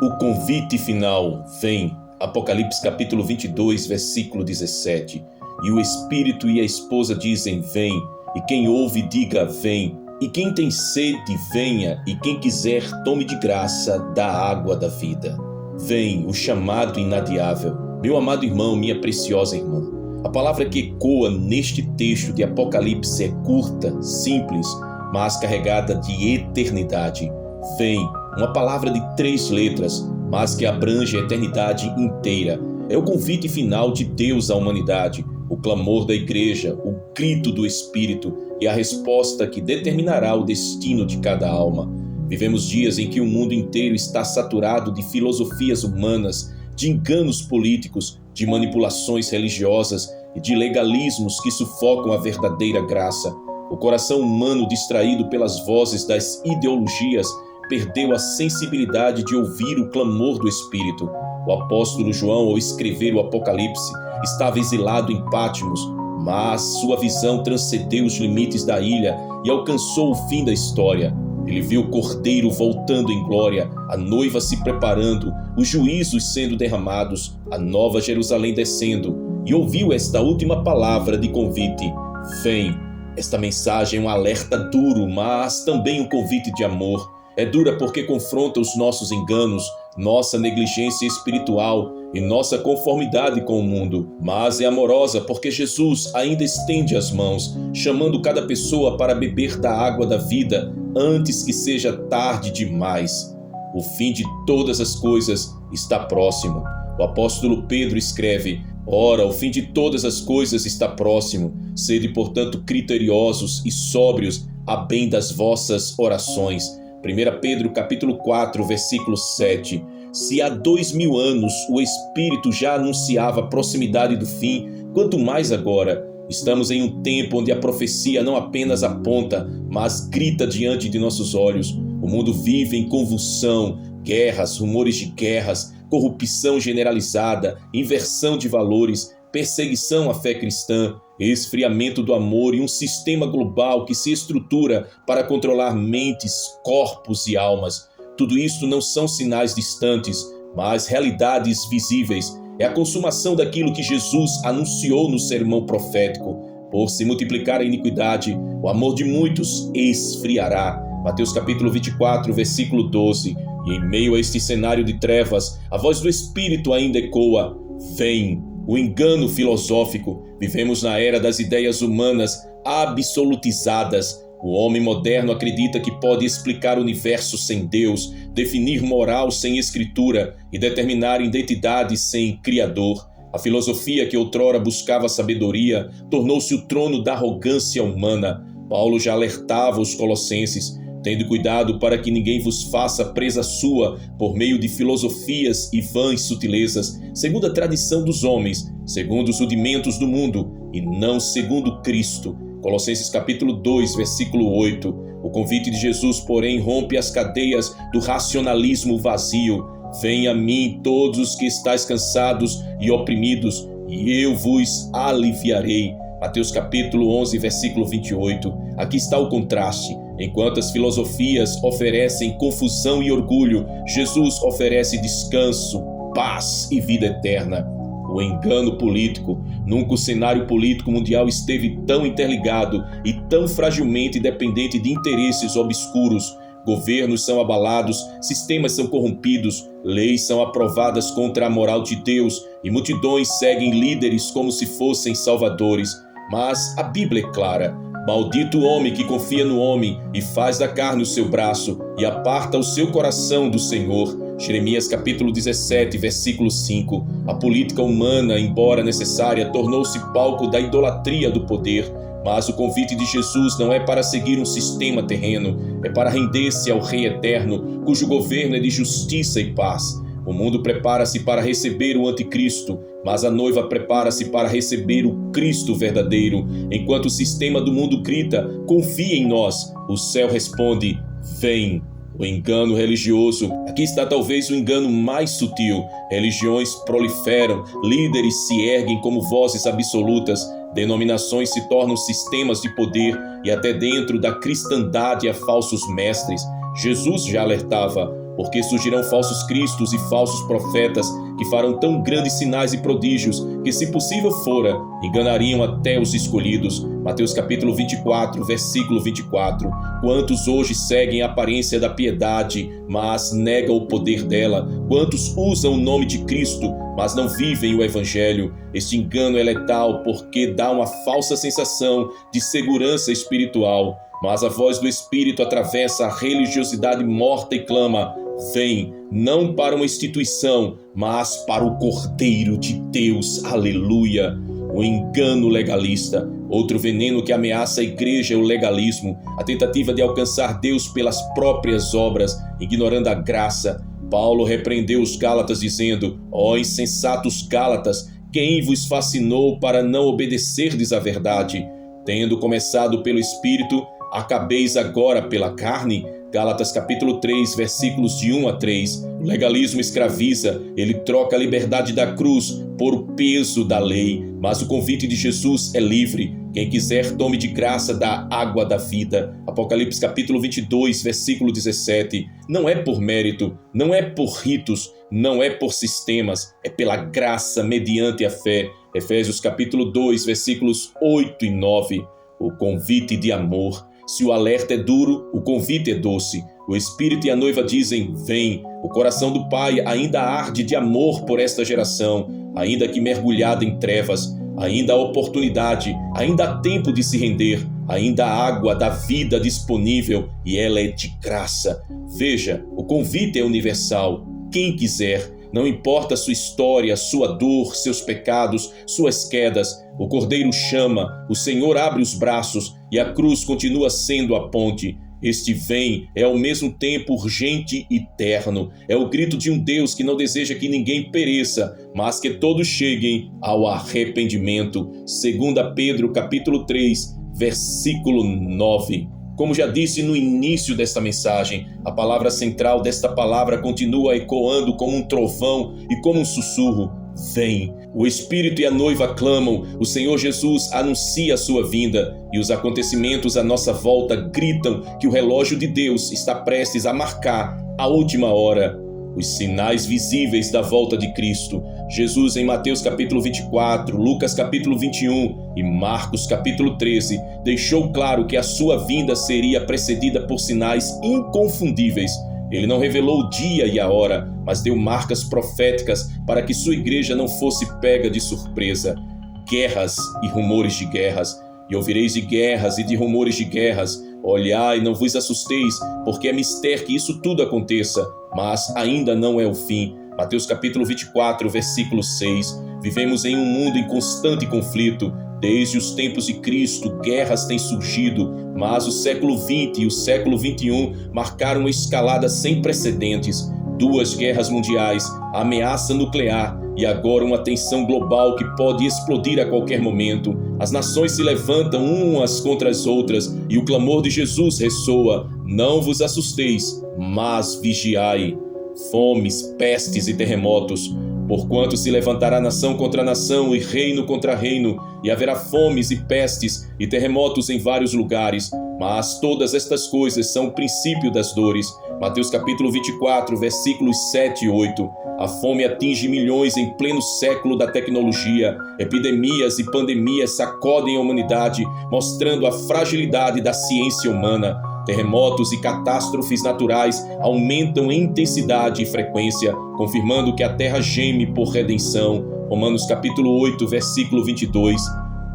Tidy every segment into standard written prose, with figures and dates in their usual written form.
O convite final vem. Apocalipse capítulo 22, versículo 17. E o Espírito e a esposa dizem, vem. E quem ouve, diga, vem. E quem tem sede, venha. E quem quiser, tome de graça da água da vida. Vem, o chamado inadiável. Meu amado irmão, minha preciosa irmã. A palavra que ecoa neste texto de Apocalipse é curta, simples, mas carregada de eternidade. Vem, uma palavra de 3 letras, mas que abrange a eternidade inteira. É o convite final de Deus à humanidade, o clamor da igreja, o grito do Espírito e a resposta que determinará o destino de cada alma. Vivemos dias em que o mundo inteiro está saturado de filosofias humanas, de enganos políticos, de manipulações religiosas e de legalismos que sufocam a verdadeira graça. O coração humano, distraído pelas vozes das ideologias, perdeu a sensibilidade de ouvir o clamor do Espírito. O apóstolo João, ao escrever o Apocalipse, estava exilado em Patmos, mas sua visão transcendeu os limites da ilha e alcançou o fim da história. Ele viu o Cordeiro voltando em glória, a noiva se preparando, os juízos sendo derramados, a nova Jerusalém descendo, e ouviu esta última palavra de convite: vem. Esta mensagem é um alerta duro, mas também um convite de amor. É dura porque confronta os nossos enganos, nossa negligência espiritual e nossa conformidade com o mundo. Mas é amorosa porque Jesus ainda estende as mãos, chamando cada pessoa para beber da água da vida antes que seja tarde demais. O fim de todas as coisas está próximo. O apóstolo Pedro escreve: ora, o fim de todas as coisas está próximo. Sede, portanto, criteriosos e sóbrios a bem das vossas orações. 1 Pedro capítulo 4, versículo 7. Se há 2000 anos o Espírito já anunciava a proximidade do fim, quanto mais agora. Estamos em um tempo onde a profecia não apenas aponta, mas grita diante de nossos olhos. O mundo vive em convulsão, guerras, rumores de guerras, corrupção generalizada, inversão de valores, perseguição à fé cristã, esfriamento do amor e um sistema global que se estrutura para controlar mentes, corpos e almas. Tudo isso não são sinais distantes, mas realidades visíveis. É a consumação daquilo que Jesus anunciou no sermão profético. Por se multiplicar a iniquidade, o amor de muitos esfriará. Mateus capítulo 24, versículo 12. E em meio a este cenário de trevas, a voz do Espírito ainda ecoa: vem. O engano filosófico. Vivemos na era das ideias humanas absolutizadas. O homem moderno acredita que pode explicar o universo sem Deus, definir moral sem escritura e determinar identidade sem Criador. A filosofia que outrora buscava sabedoria tornou-se o trono da arrogância humana. Paulo já alertava os colossenses: tende cuidado para que ninguém vos faça presa sua por meio de filosofias e vãs sutilezas, segundo a tradição dos homens, segundo os rudimentos do mundo, e não segundo Cristo. Colossenses capítulo 2, versículo 8. O convite de Jesus, porém, rompe as cadeias do racionalismo vazio. Venha a mim todos os que estáis cansados e oprimidos, e eu vos aliviarei. Mateus capítulo 11, versículo 28. Aqui está o contraste. Enquanto as filosofias oferecem confusão e orgulho, Jesus oferece descanso, paz e vida eterna. O engano político. Nunca o cenário político mundial esteve tão interligado e tão fragilmente dependente de interesses obscuros. Governos são abalados, sistemas são corrompidos, leis são aprovadas contra a moral de Deus e multidões seguem líderes como se fossem salvadores. Mas a Bíblia é clara: maldito o homem que confia no homem e faz da carne o seu braço e aparta o seu coração do Senhor. Jeremias capítulo 17, versículo 5. A política humana, embora necessária, tornou-se palco da idolatria do poder. Mas o convite de Jesus não é para seguir um sistema terreno, é para render-se ao Rei eterno, cujo governo é de justiça e paz. O mundo prepara-se para receber o anticristo, mas a noiva prepara-se para receber o Cristo verdadeiro. Enquanto o sistema do mundo grita: confia em nós, o céu responde: vem. O engano religioso. Aqui está talvez o engano mais sutil. Religiões proliferam, líderes se erguem como vozes absolutas, denominações se tornam sistemas de poder e até dentro da cristandade há falsos mestres. Jesus já alertava: porque surgirão falsos cristos e falsos profetas que farão tão grandes sinais e prodígios que, se possível fora, enganariam até os escolhidos. Mateus capítulo 24, versículo 24. Quantos hoje seguem a aparência da piedade, mas negam o poder dela? Quantos usam o nome de Cristo, mas não vivem o Evangelho? Este engano é letal porque dá uma falsa sensação de segurança espiritual. Mas a voz do Espírito atravessa a religiosidade morta e clama: vem, não para uma instituição, mas para o Cordeiro de Deus. Aleluia! O engano legalista. Outro veneno que ameaça a igreja é o legalismo, a tentativa de alcançar Deus pelas próprias obras, ignorando a graça. Paulo repreendeu os Gálatas dizendo: ó insensatos Gálatas, quem vos fascinou para não obedecerdes à verdade? Tendo começado pelo Espírito, acabeis agora pela carne? Gálatas capítulo 3, versículos de 1 a 3. O legalismo escraviza, ele troca a liberdade da cruz por o peso da lei, mas o convite de Jesus é livre. Quem quiser, tome de graça da água da vida. Apocalipse capítulo 22, versículo 17. Não é por mérito, não é por ritos, não é por sistemas, é pela graça mediante a fé. Efésios capítulo 2, versículos 8 e 9. O convite de amor. Se o alerta é duro, o convite é doce. O Espírito e a noiva dizem: vem. O coração do Pai ainda arde de amor por esta geração, ainda que mergulhada em trevas. Ainda há oportunidade, ainda há tempo de se render, ainda há água da vida disponível e ela é de graça. Veja, o convite é universal. Quem quiser, não importa a sua história, sua dor, seus pecados, suas quedas, o Cordeiro chama, o Senhor abre os braços e a cruz continua sendo a ponte. Este vem é ao mesmo tempo urgente e terno. É o grito de um Deus que não deseja que ninguém pereça, mas que todos cheguem ao arrependimento. 2 Pedro capítulo 3, versículo 9. Como já disse no início desta mensagem, a palavra central desta palavra continua ecoando como um trovão e como um sussurro: vem. O Espírito e a noiva clamam, o Senhor Jesus anuncia a sua vinda e os acontecimentos à nossa volta gritam que o relógio de Deus está prestes a marcar a última hora. Os sinais visíveis da volta de Cristo. Jesus em Mateus capítulo 24, Lucas capítulo 21 e Marcos capítulo 13 deixou claro que a sua vinda seria precedida por sinais inconfundíveis. Ele não revelou o dia e a hora, mas deu marcas proféticas para que sua igreja não fosse pega de surpresa. Guerras e rumores de guerras. E ouvireis de guerras e de rumores de guerras. Olhai, não vos assusteis, porque é mister que isso tudo aconteça, mas ainda não é o fim. Mateus capítulo 24, versículo 6. Vivemos em um mundo em constante conflito. Desde os tempos de Cristo, guerras têm surgido, mas o século XX e o século XXI marcaram uma escalada sem precedentes. 2 guerras mundiais, a ameaça nuclear e agora uma tensão global que pode explodir a qualquer momento. As nações se levantam umas contra as outras e o clamor de Jesus ressoa: não vos assusteis, mas vigiai. Fomes, pestes e terremotos. Porquanto se levantará nação contra nação e reino contra reino, e haverá fomes e pestes e terremotos em vários lugares. Mas todas estas coisas são o princípio das dores. Mateus capítulo 24, versículos 7 e 8. A fome atinge milhões em pleno século da tecnologia. Epidemias e pandemias sacodem a humanidade, mostrando a fragilidade da ciência humana. Terremotos e catástrofes naturais aumentam em intensidade e frequência, confirmando que a terra geme por redenção. Romanos capítulo 8, versículo 22.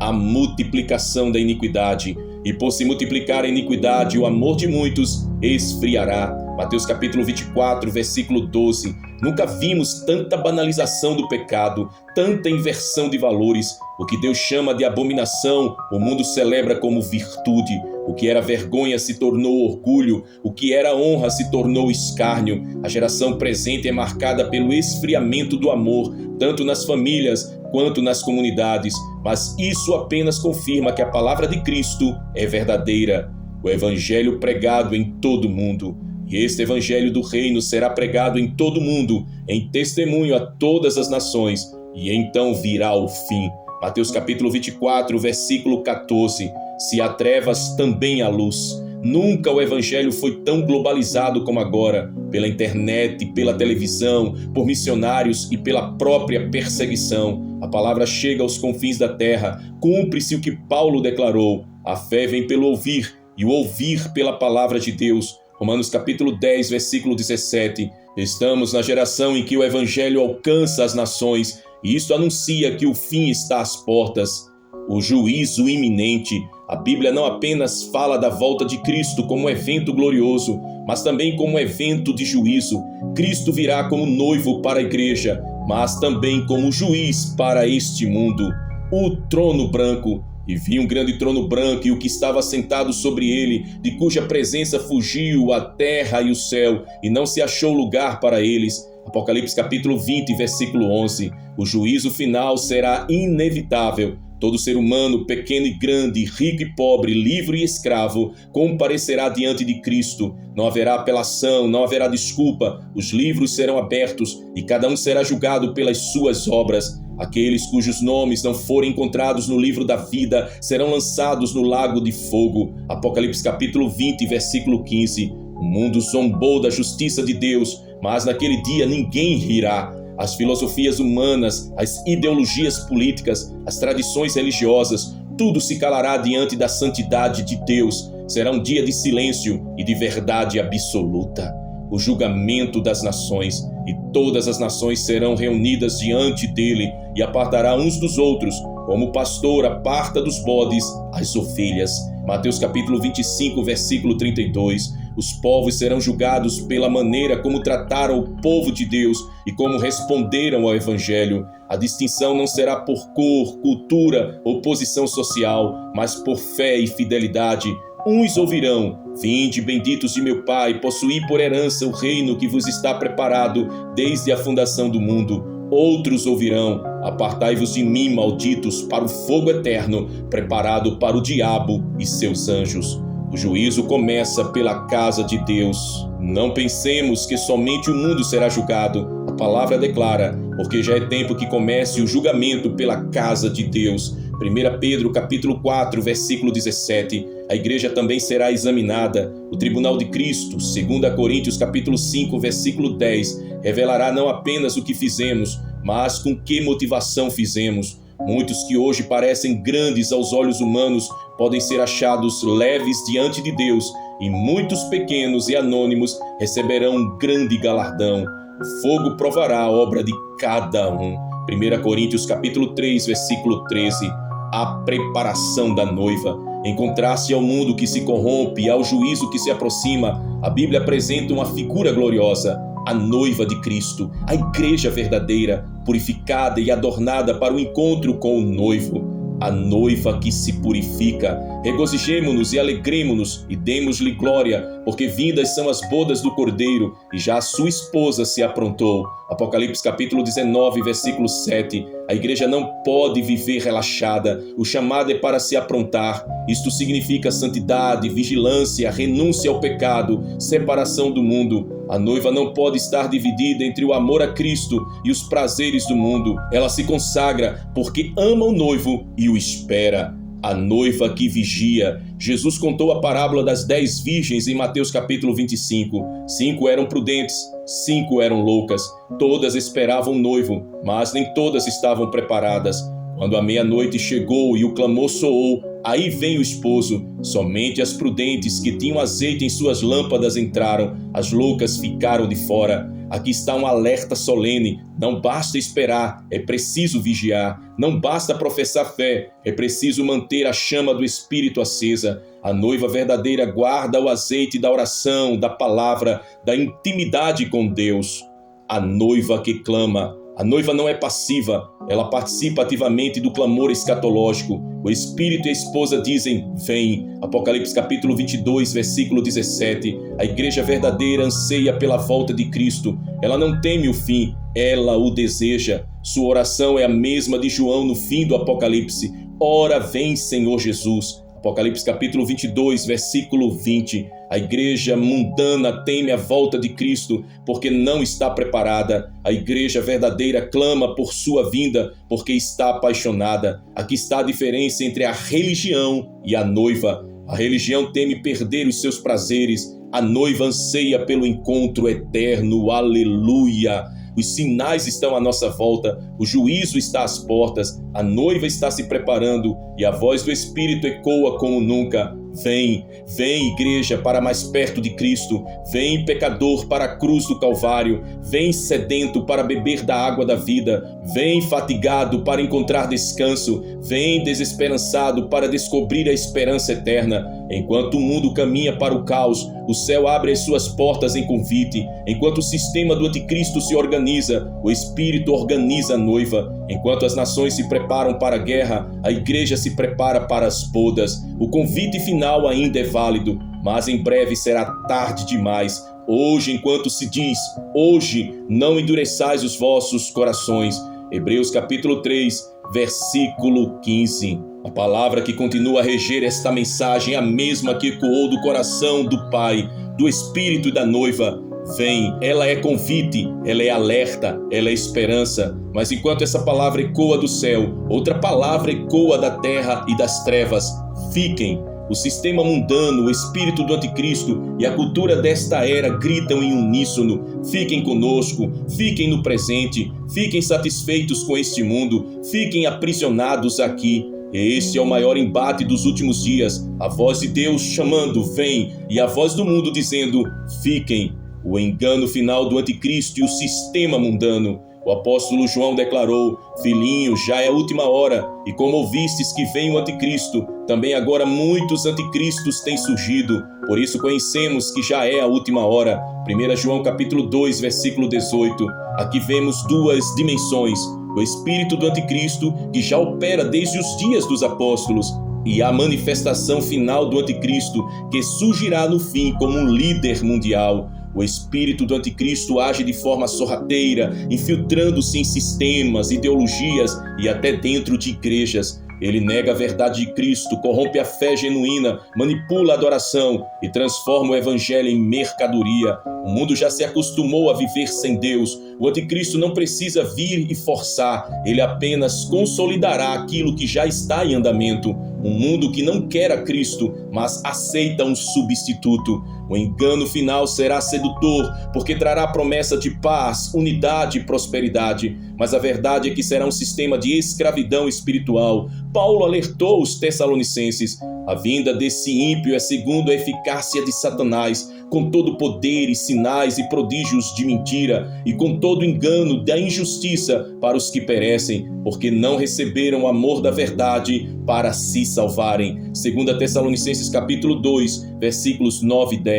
A multiplicação da iniquidade. E por se multiplicar a iniquidade, o amor de muitos esfriará. Mateus capítulo 24, versículo 12. Nunca vimos tanta banalização do pecado, tanta inversão de valores. O que Deus chama de abominação, o mundo celebra como virtude. O que era vergonha se tornou orgulho, o que era honra se tornou escárnio. A geração presente é marcada pelo esfriamento do amor, tanto nas famílias quanto nas comunidades. Mas isso apenas confirma que a palavra de Cristo é verdadeira. O evangelho pregado em todo o mundo. E este evangelho do reino será pregado em todo o mundo, em testemunho a todas as nações, e então virá o fim. Mateus capítulo 24, versículo 14. Se há trevas, também há luz. Nunca o evangelho foi tão globalizado como agora, pela internet, pela televisão, por missionários e pela própria perseguição. A palavra chega aos confins da terra, cumpre-se o que Paulo declarou: a fé vem pelo ouvir, e o ouvir pela palavra de Deus. Romanos capítulo 10, versículo 17. Estamos na geração em que o evangelho alcança as nações, e isto anuncia que o fim está às portas. O juízo iminente. A Bíblia não apenas fala da volta de Cristo como evento glorioso, mas também como evento de juízo. Cristo virá como noivo para a igreja, mas também como juiz para este mundo. O trono branco. E vi um grande trono branco e o que estava sentado sobre ele, de cuja presença fugiu a terra e o céu, e não se achou lugar para eles. Apocalipse capítulo 20, versículo 11. O juízo final será inevitável. Todo ser humano, pequeno e grande, rico e pobre, livre e escravo, comparecerá diante de Cristo. Não haverá apelação, não haverá desculpa. Os livros serão abertos e cada um será julgado pelas suas obras. Aqueles cujos nomes não forem encontrados no livro da vida serão lançados no lago de fogo. Apocalipse capítulo 20, versículo 15. O mundo zombou da justiça de Deus, mas naquele dia ninguém rirá. As filosofias humanas, as ideologias políticas, as tradições religiosas, tudo se calará diante da santidade de Deus. Será um dia de silêncio e de verdade absoluta. O julgamento das nações, e todas as nações serão reunidas diante dele e apartará uns dos outros, como o pastor aparta dos bodes as ovelhas. Mateus capítulo 25, versículo 32. Os povos serão julgados pela maneira como trataram o povo de Deus e como responderam ao evangelho. A distinção não será por cor, cultura ou posição social, mas por fé e fidelidade. Uns ouvirão: vinde, benditos de meu Pai, possuí por herança o reino que vos está preparado desde a fundação do mundo. Outros ouvirão: apartai-vos de mim, malditos, para o fogo eterno, preparado para o diabo e seus anjos. O juízo começa pela casa de Deus. Não pensemos que somente o mundo será julgado. A palavra declara: porque já é tempo que comece o julgamento pela casa de Deus. 1 Pedro capítulo 4, versículo 17. A igreja também será examinada. O tribunal de Cristo, 2 Coríntios capítulo 5, versículo 10, revelará não apenas o que fizemos, mas com que motivação fizemos. Muitos que hoje parecem grandes aos olhos humanos podem ser achados leves diante de Deus, e muitos pequenos e anônimos receberão um grande galardão. O fogo provará a obra de cada um. 1 Coríntios capítulo 3, versículo 13. A preparação da noiva. Em contraste ao mundo que se corrompe e ao juízo que se aproxima, a Bíblia apresenta uma figura gloriosa: a noiva de Cristo, a igreja verdadeira, purificada e adornada para o encontro com o noivo. A noiva que se purifica. Regozijemo-nos e alegremo-nos e demos-lhe glória, porque vindas são as bodas do Cordeiro, e já a sua esposa se aprontou. Apocalipse capítulo 19, versículo 7. A igreja não pode viver relaxada. O chamado é para se aprontar. Isto significa santidade, vigilância, renúncia ao pecado, separação do mundo. A noiva não pode estar dividida entre o amor a Cristo e os prazeres do mundo. Ela se consagra porque ama o noivo e o espera. A noiva que vigia. Jesus contou a parábola das 10 virgens em Mateus capítulo 25. 5 eram prudentes, 5 eram loucas. Todas esperavam o noivo, mas nem todas estavam preparadas. Quando a meia-noite chegou e o clamor soou, aí vem o esposo. Somente as prudentes que tinham azeite em suas lâmpadas entraram. As loucas ficaram de fora. Aqui está um alerta solene. Não basta esperar, é preciso vigiar. Não basta professar fé, é preciso manter a chama do Espírito acesa. A noiva verdadeira guarda o azeite da oração, da palavra, da intimidade com Deus. A noiva que clama. A noiva não é passiva, ela participa ativamente do clamor escatológico. O Espírito e a esposa dizem: vem. Apocalipse capítulo 22, versículo 17. A igreja verdadeira anseia pela volta de Cristo. Ela não teme o fim, ela o deseja. Sua oração é a mesma de João no fim do Apocalipse: ora vem, Senhor Jesus. Apocalipse capítulo 22, versículo 20. A igreja mundana teme a volta de Cristo porque não está preparada. A igreja verdadeira clama por sua vinda porque está apaixonada. Aqui está a diferença entre a religião e a noiva. A religião teme perder os seus prazeres. A noiva anseia pelo encontro eterno. Aleluia! Os sinais estão à nossa volta, o juízo está às portas, a noiva está se preparando e a voz do Espírito ecoa como nunca. Vem, vem, igreja, para mais perto de Cristo. Vem, pecador, para a cruz do Calvário. Vem, sedento, para beber da água da vida. Vem, fatigado, para encontrar descanso. Vem, desesperançado, para descobrir a esperança eterna. Enquanto o mundo caminha para o caos, o céu abre as suas portas em convite. Enquanto o sistema do anticristo se organiza, o Espírito organiza a noiva. Enquanto as nações se preparam para a guerra, a igreja se prepara para as bodas. O convite final ainda é válido, mas em breve será tarde demais. Hoje, enquanto se diz, hoje, não endureçais os vossos corações. Hebreus capítulo 3, versículo 15. A palavra que continua a reger esta mensagem é a mesma que ecoou do coração do Pai, do Espírito e da noiva. Vem, ela é convite, ela é alerta, ela é esperança. Mas enquanto essa palavra ecoa do céu, outra palavra ecoa da terra e das trevas. Fiquem. O sistema mundano, o espírito do anticristo e a cultura desta era gritam em uníssono. Fiquem conosco, fiquem no presente, fiquem satisfeitos com este mundo, fiquem aprisionados aqui. Este é o maior embate dos últimos dias. A voz de Deus chamando, vem, e a voz do mundo dizendo, fiquem. O engano final do anticristo e o sistema mundano. O apóstolo João declarou, filhinho, já é a última hora, e como ouvistes que vem o anticristo, também agora muitos anticristos têm surgido, por isso conhecemos que já é a última hora. 1 João capítulo 2, versículo 18. Aqui vemos duas dimensões, o espírito do anticristo, que já opera desde os dias dos apóstolos, e a manifestação final do anticristo, que surgirá no fim como um líder mundial. O espírito do anticristo age de forma sorrateira, infiltrando-se em sistemas, ideologias e até dentro de igrejas. Ele nega a verdade de Cristo, corrompe a fé genuína, manipula a adoração e transforma o evangelho em mercadoria. O mundo já se acostumou a viver sem Deus. O anticristo não precisa vir e forçar, ele apenas consolidará aquilo que já está em andamento. Um mundo que não quer a Cristo, mas aceita um substituto. O engano final será sedutor, porque trará a promessa de paz, unidade e prosperidade. Mas a verdade é que será um sistema de escravidão espiritual. Paulo alertou os Tessalonicenses. A vinda desse ímpio é segundo a eficácia de Satanás, com todo poder e sinais e prodígios de mentira, e com todo engano da injustiça para os que perecem, porque não receberam o amor da verdade para se salvarem. 2 Tessalonicenses capítulo 2, versículos 9 e 10.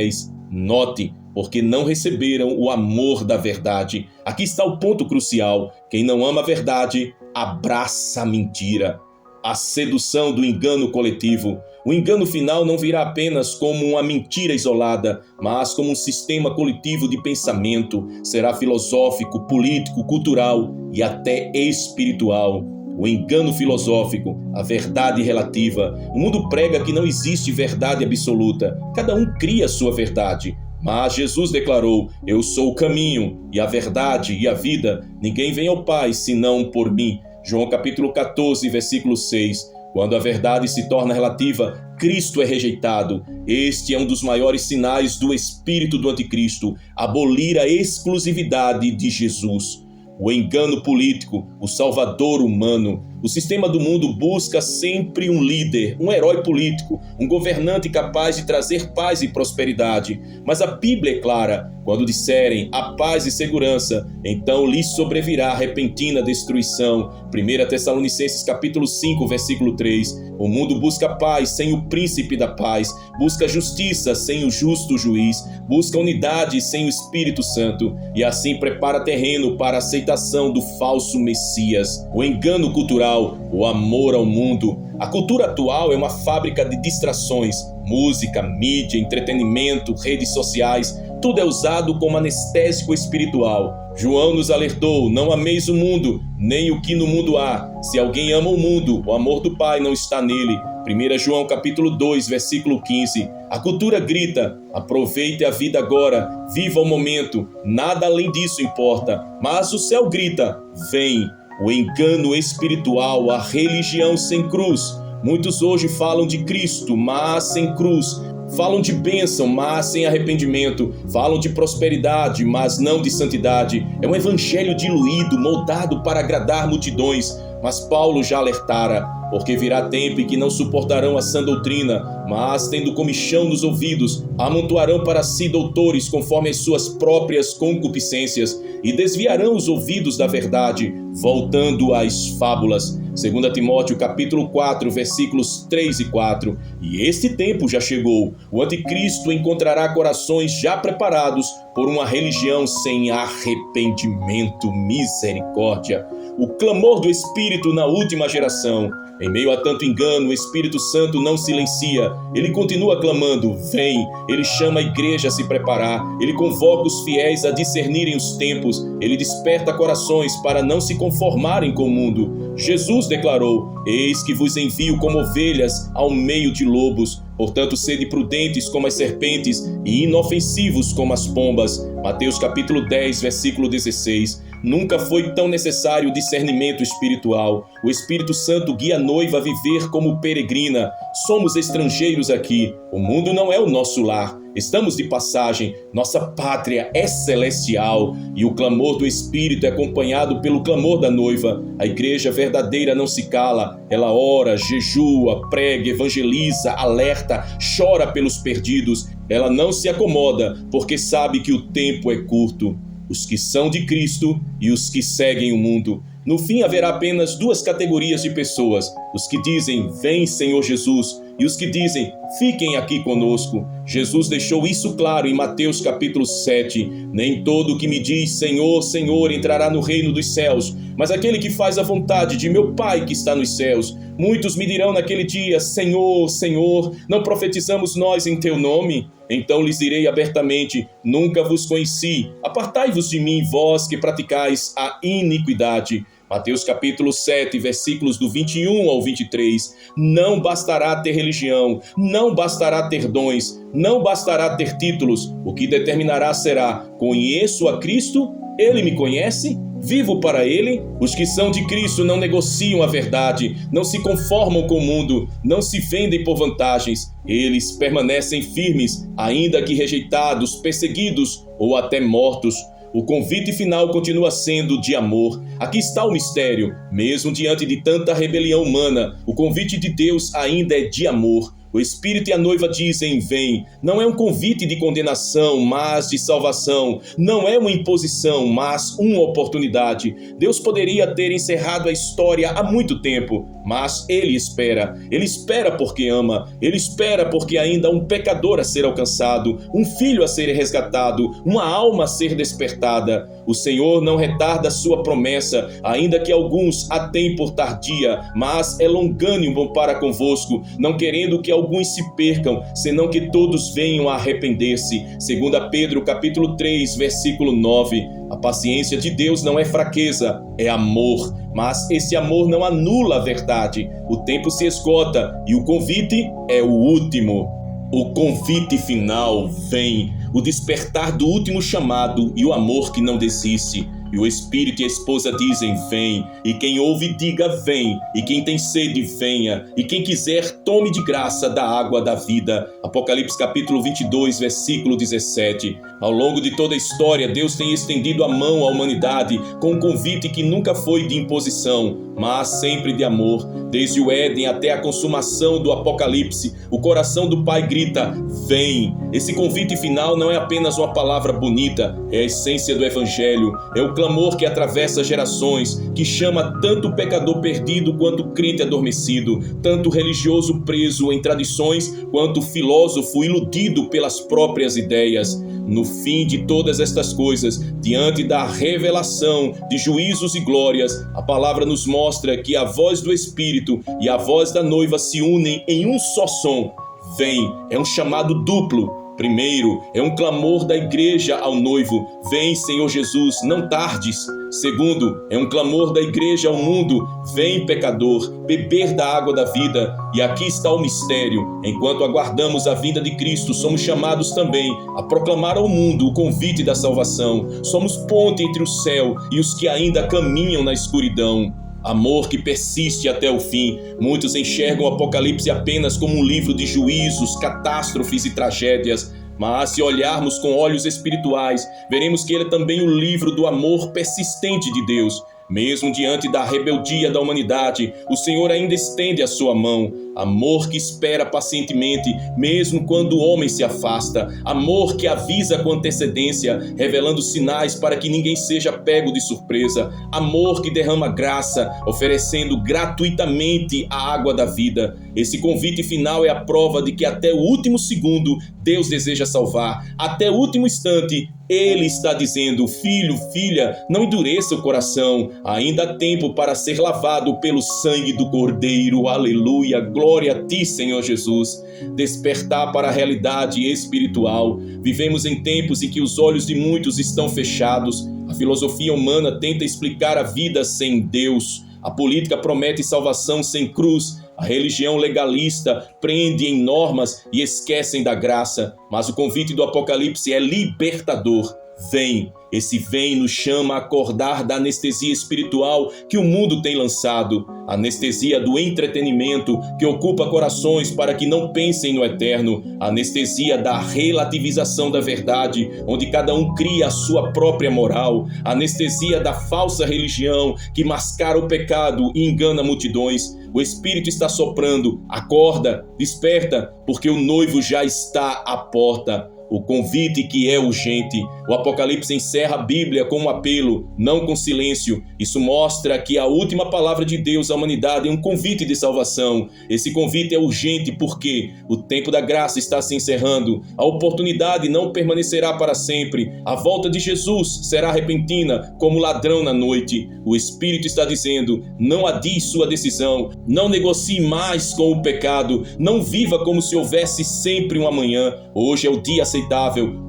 Note, porque não receberam o amor da verdade. Aqui está o ponto crucial. Quem não ama a verdade, abraça a mentira. A sedução do engano coletivo. O engano final não virá apenas como uma mentira isolada, mas como um sistema coletivo de pensamento. Será filosófico, político, cultural e até espiritual. O engano filosófico, a verdade relativa. O mundo prega que não existe verdade absoluta. Cada um cria sua verdade. Mas Jesus declarou, eu sou o caminho e a verdade e a vida. Ninguém vem ao Pai senão por mim. João capítulo 14, versículo 6. Quando a verdade se torna relativa, Cristo é rejeitado. Este é um dos maiores sinais do espírito do anticristo, abolir a exclusividade de Jesus. O engano político, o salvador humano. O sistema do mundo busca sempre um líder, um herói político, um governante capaz de trazer paz e prosperidade. Mas a Bíblia é clara, quando disserem a paz e segurança, então lhes sobrevirá repentina destruição. 1 Tessalonicenses capítulo 5, versículo 3. O mundo busca paz sem o príncipe da paz, busca justiça sem o justo juiz, busca unidade sem o Espírito Santo, e assim prepara terreno para a aceitação do falso Messias. O engano cultural, o amor ao mundo. A cultura atual é uma fábrica de distrações. Música, mídia, entretenimento, redes sociais, tudo é usado como anestésico espiritual. João nos alertou, não ameis o mundo, nem o que no mundo há. Se alguém ama o mundo, o amor do Pai não está nele. 1 João capítulo 2, versículo 15. A cultura grita, aproveite a vida agora, viva o momento, nada além disso importa. Mas o céu grita, vem. O engano espiritual, a religião sem cruz, Muitos hoje falam de Cristo, mas sem cruz. Falam de bênção, mas sem arrependimento. Falam de prosperidade, mas não de santidade. É um evangelho diluído, moldado para agradar multidões. Mas Paulo já alertara, porque virá tempo em que não suportarão a sã doutrina, mas, tendo comichão nos ouvidos, amontoarão para si doutores conforme as suas próprias concupiscências, e desviarão os ouvidos da verdade, voltando às fábulas. 2 Timóteo capítulo 4, versículos 3 e 4. E este tempo já chegou. O anticristo encontrará corações já preparados por uma religião sem arrependimento. Misericórdia! O clamor do Espírito na última geração. Em meio a tanto engano, o Espírito Santo não silencia. Ele continua clamando, vem. Ele chama a igreja a se preparar. Ele convoca os fiéis a discernirem os tempos. Ele desperta corações para não se conformarem com o mundo. Jesus declarou, eis que vos envio como ovelhas ao meio de lobos. Portanto, sede prudentes como as serpentes e inofensivos como as pombas. Mateus capítulo 10, versículo 16. Nunca foi tão necessário discernimento espiritual. O Espírito Santo guia a noiva a viver como peregrina. Somos estrangeiros aqui. O mundo não é o nosso lar. Estamos de passagem. Nossa pátria é celestial. E o clamor do Espírito é acompanhado pelo clamor da noiva. A igreja verdadeira não se cala. Ela ora, jejua, prega, evangeliza, alerta, chora pelos perdidos. Ela não se acomoda, porque sabe que o tempo é curto. Os que são de Cristo e os que seguem o mundo. No fim haverá apenas duas categorias de pessoas, os que dizem, vem Senhor Jesus, e os que dizem, fiquem aqui conosco. Jesus deixou isso claro em Mateus capítulo 7, nem todo o que me diz Senhor, Senhor entrará no reino dos céus, mas aquele que faz a vontade de meu Pai que está nos céus. Muitos me dirão naquele dia, Senhor, Senhor, não profetizamos nós em teu nome? Então lhes direi abertamente, nunca vos conheci, apartai-vos de mim, vós que praticais a iniquidade. Mateus capítulo 7, versículos do 21 ao 23. Não bastará ter religião, não bastará ter dons, não bastará ter títulos. O que determinará será, conheço a Cristo, ele me conhece, vivo para ele. Os que são de Cristo não negociam a verdade, não se conformam com o mundo, não se vendem por vantagens. Eles permanecem firmes, ainda que rejeitados, perseguidos ou até mortos. O convite final continua sendo de amor. Aqui está o mistério. Mesmo diante de tanta rebelião humana, o convite de Deus ainda é de amor. O Espírito e a noiva dizem, vem. Não é um convite de condenação, mas de salvação. Não é uma imposição, mas uma oportunidade. Deus poderia ter encerrado a história há muito tempo, mas Ele espera. Ele espera porque ama. Ele espera porque ainda há um pecador a ser alcançado, um filho a ser resgatado, uma alma a ser despertada. O Senhor não retarda sua promessa, ainda que alguns a têm por tardia, mas é longânimo para convosco, não querendo que alguns se percam, senão que todos venham a arrepender-se. 2 Pedro capítulo 3, versículo 9. A paciência de Deus não é fraqueza, é amor. Mas esse amor não anula a verdade. O tempo se esgota e o convite é o último. O convite final vem, o despertar do último chamado e o amor que não desiste. E o Espírito e a esposa dizem, vem. E quem ouve, diga, vem. E quem tem sede, venha. E quem quiser, tome de graça da água da vida. Apocalipse capítulo 22, versículo 17. Ao longo de toda a história, Deus tem estendido a mão à humanidade com um convite que nunca foi de imposição, mas sempre de amor. Desde o Éden até a consumação do Apocalipse, o coração do Pai grita, vem. Esse convite final não é apenas uma palavra bonita, é a essência do Evangelho, é o clamor que atravessa gerações, que chama tanto o pecador perdido quanto o crente adormecido, tanto o religioso preso em tradições quanto o filósofo iludido pelas próprias ideias. No fim de todas estas coisas, diante da revelação de juízos e glórias, a palavra nos mostra que a voz do Espírito e a voz da noiva se unem em um só som. Vem, é um chamado duplo. Primeiro, é um clamor da igreja ao noivo, vem Senhor Jesus, não tardes. Segundo, é um clamor da igreja ao mundo, vem pecador, beber da água da vida. E aqui está o mistério, enquanto aguardamos a vinda de Cristo, somos chamados também a proclamar ao mundo o convite da salvação. Somos ponte entre o céu e os que ainda caminham na escuridão. amor que persiste até o fim. Muitos enxergam o Apocalipse apenas como um livro de juízos, catástrofes e tragédias. Mas se olharmos com olhos espirituais, veremos que ele é também o livro do amor persistente de Deus. Mesmo diante da rebeldia da humanidade, o Senhor ainda estende a sua mão. Amor que espera pacientemente, mesmo quando o homem se afasta. Amor que avisa com antecedência, revelando sinais para que ninguém seja pego de surpresa. Amor que derrama graça, oferecendo gratuitamente a água da vida. Esse convite final é a prova de que até o último segundo Deus deseja salvar. Até o último instante, Ele está dizendo: filho, filha, não endureça o coração. Ainda há tempo para ser lavado pelo sangue do Cordeiro. Aleluia, glória a Ti, Senhor Jesus. Despertar para a realidade espiritual. Vivemos em tempos em que os olhos de muitos estão fechados. A filosofia humana tenta explicar a vida sem Deus. A política promete salvação sem cruz. A religião legalista prende em normas e esquecem da graça. Mas o convite do Apocalipse é libertador. Vem. Esse vem nos chama a acordar da anestesia espiritual que o mundo tem lançado. A anestesia do entretenimento que ocupa corações para que não pensem no eterno. A anestesia da relativização da verdade, onde cada um cria a sua própria moral. A anestesia da falsa religião que mascara o pecado e engana multidões. O Espírito está soprando. Acorda, desperta, porque o noivo já está à porta. O convite que é urgente. O Apocalipse encerra a Bíblia com um apelo, não com silêncio. Isso mostra que a última palavra de Deus à humanidade é um convite de salvação. Esse convite é urgente porque o tempo da graça está se encerrando. A oportunidade não permanecerá para sempre. A volta de Jesus será repentina, como ladrão na noite. O Espírito está dizendo: não adie sua decisão. Não negocie mais com o pecado. Não viva como se houvesse sempre um amanhã. Hoje é o dia aceitável.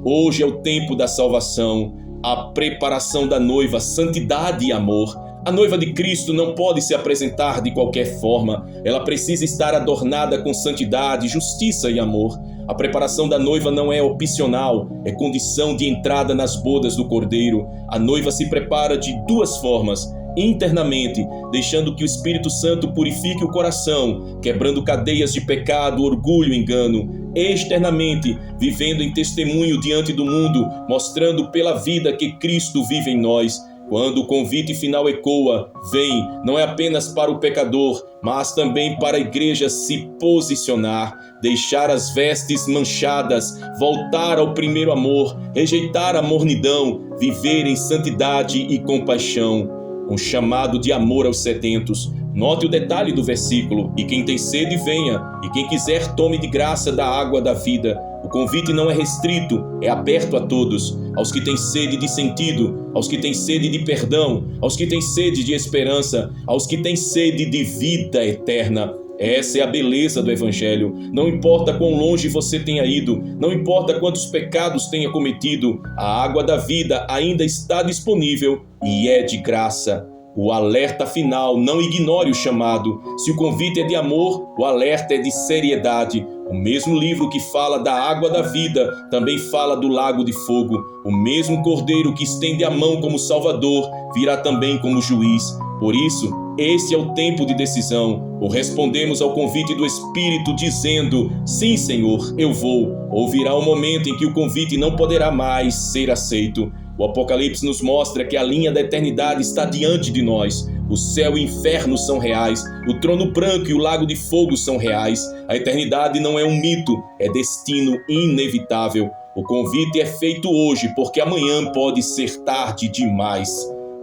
Hoje é o tempo da salvação, a preparação da noiva, santidade e amor. A noiva de Cristo não pode se apresentar de qualquer forma. Ela precisa estar adornada com santidade, justiça e amor. A preparação da noiva não é opcional, é condição de entrada nas bodas do Cordeiro. A noiva se prepara de duas formas: internamente, deixando que o Espírito Santo purifique o coração, quebrando cadeias de pecado, orgulho e engano. Externamente, vivendo em testemunho diante do mundo, mostrando pela vida que Cristo vive em nós. Quando o convite final ecoa, vem, não é apenas para o pecador, mas também para a igreja se posicionar, deixar as vestes manchadas, voltar ao primeiro amor, rejeitar a mornidão, viver em santidade e compaixão. Um chamado de amor aos sedentos. Note o detalhe do versículo: e quem tem sede, venha, e quem quiser, tome de graça da água da vida. O convite não é restrito, é aberto a todos, aos que têm sede de sentido, aos que têm sede de perdão, aos que têm sede de esperança, aos que têm sede de vida eterna. Essa é a beleza do Evangelho. Não importa quão longe você tenha ido, não importa quantos pecados tenha cometido, a água da vida ainda está disponível e é de graça. O alerta final: não ignore o chamado. Se o convite é de amor, o alerta é de seriedade. O mesmo livro que fala da água da vida também fala do lago de fogo. O mesmo Cordeiro que estende a mão como Salvador virá também como juiz. Por isso, esse é o tempo de decisão. Ou respondemos ao convite do Espírito dizendo: sim, Senhor, eu vou. Ou virá um momento em que o convite não poderá mais ser aceito. O Apocalipse nos mostra que a linha da eternidade está diante de nós. O céu e o inferno são reais. O trono branco e o lago de fogo são reais. A eternidade não é um mito, é destino inevitável. O convite é feito hoje, porque amanhã pode ser tarde demais.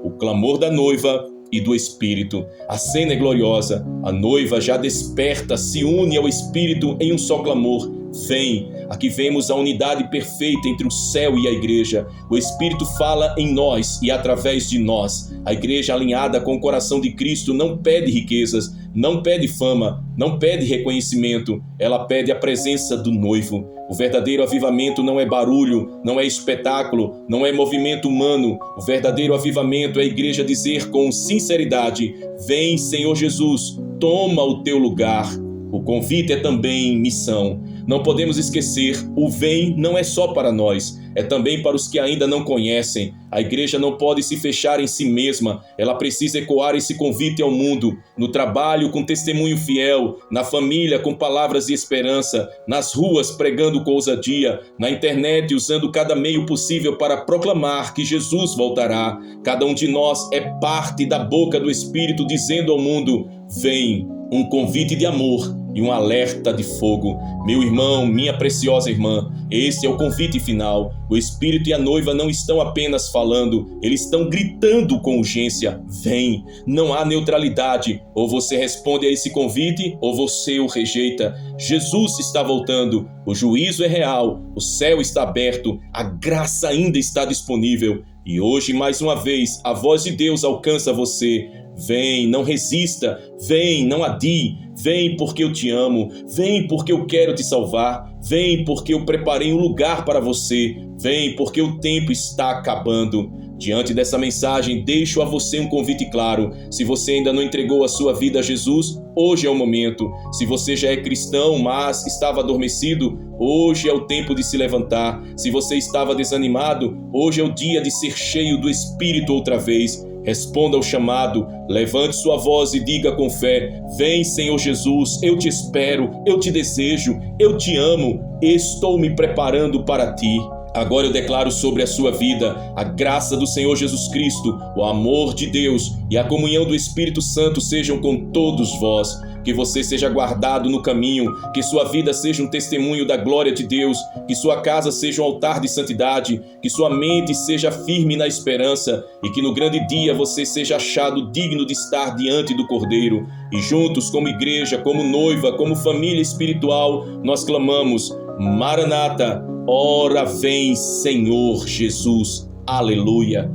O clamor da noiva e do Espírito. A cena é gloriosa. A noiva já desperta, se une ao Espírito em um só clamor: vem. Aqui vemos a unidade perfeita entre o céu e a igreja. O Espírito fala em nós e através de nós. A igreja alinhada com o coração de Cristo não pede riquezas, não pede fama, não pede reconhecimento. Ela pede a presença do noivo. O verdadeiro avivamento não é barulho, não é espetáculo, não é movimento humano. O verdadeiro avivamento é a igreja dizer com sinceridade: vem, Senhor Jesus, toma o teu lugar. O convite é também missão. Não podemos esquecer, o vem não é só para nós, é também para os que ainda não conhecem. A igreja não pode se fechar em si mesma, ela precisa ecoar esse convite ao mundo, no trabalho com testemunho fiel, na família com palavras de esperança, nas ruas pregando com ousadia, na internet usando cada meio possível para proclamar que Jesus voltará. Cada um de nós é parte da boca do Espírito dizendo ao mundo: vem, um convite de amor e um alerta de fogo. Meu irmão, minha preciosa irmã, esse é o convite final. O Espírito e a noiva não estão apenas falando, eles estão gritando com urgência: vem! Não há neutralidade, ou você responde a esse convite ou você o rejeita. Jesus está voltando, o juízo é real, o céu está aberto, a graça ainda está disponível. E hoje, mais uma vez, a voz de Deus alcança você. Vem, não resista, vem, não adie, vem porque eu te amo, vem porque eu quero te salvar, vem porque eu preparei um lugar para você, vem porque o tempo está acabando. Diante dessa mensagem, deixo a você um convite claro. Se você ainda não entregou a sua vida a Jesus, hoje é o momento. Se você já é cristão, mas estava adormecido, hoje é o tempo de se levantar. Se você estava desanimado, hoje é o dia de ser cheio do Espírito outra vez. Responda ao chamado, levante sua voz e diga com fé: vem, Senhor Jesus, eu te espero, eu te desejo, eu te amo, estou me preparando para ti. Agora eu declaro sobre a sua vida a graça do Senhor Jesus Cristo, o amor de Deus e a comunhão do Espírito Santo sejam com todos vós. Que você seja guardado no caminho, que sua vida seja um testemunho da glória de Deus, que sua casa seja um altar de santidade, que sua mente seja firme na esperança e que no grande dia você seja achado digno de estar diante do Cordeiro. E juntos, como igreja, como noiva, como família espiritual, nós clamamos: Maranata, ora vem, Senhor Jesus. Aleluia.